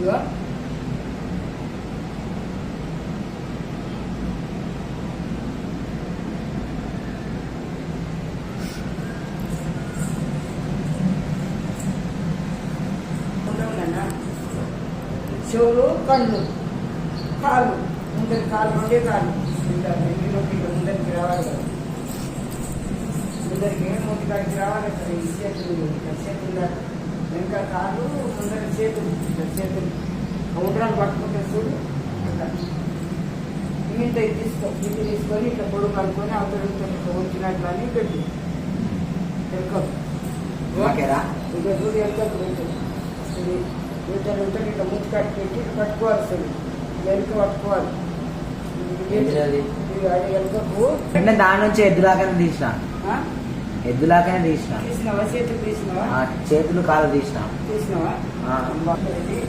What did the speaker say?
ఇదిగో చెవులు, కళ్ళు, కాళ్ళు, ముందరి కాళ్ళు, రెండే కాళ్ళు ముందరికి రావాలి కదా, ముందరికి మూతి కాడికి రావాలి కదా. ఈ చేతులు చేతులు వెనక కాళ్ళు, ముందరి చేతులు ఉంగరాలు పట్టుకుంటే చూడు. ఇంత ఇది తీసుకొని ఇట్లా పొడుగు కలుపుకొని అవతల ఉంచినట్లు అని పెట్టి ఎక్కదు ఇక చూడు ఎక్కదు పెట్టు. ఇతను ఇట్లా మూతి కట్టి పెట్టి పట్టుకోవాలి చూడు, వెనుక పట్టుకోవాలి. అది వెనుకకు అంటే దాని నుంచి ఎద్దులాగానే తీసిన తీసినావా? చేతులు తీసినావా? చేతులు కాళ్ళు తీసిన తీసినావా?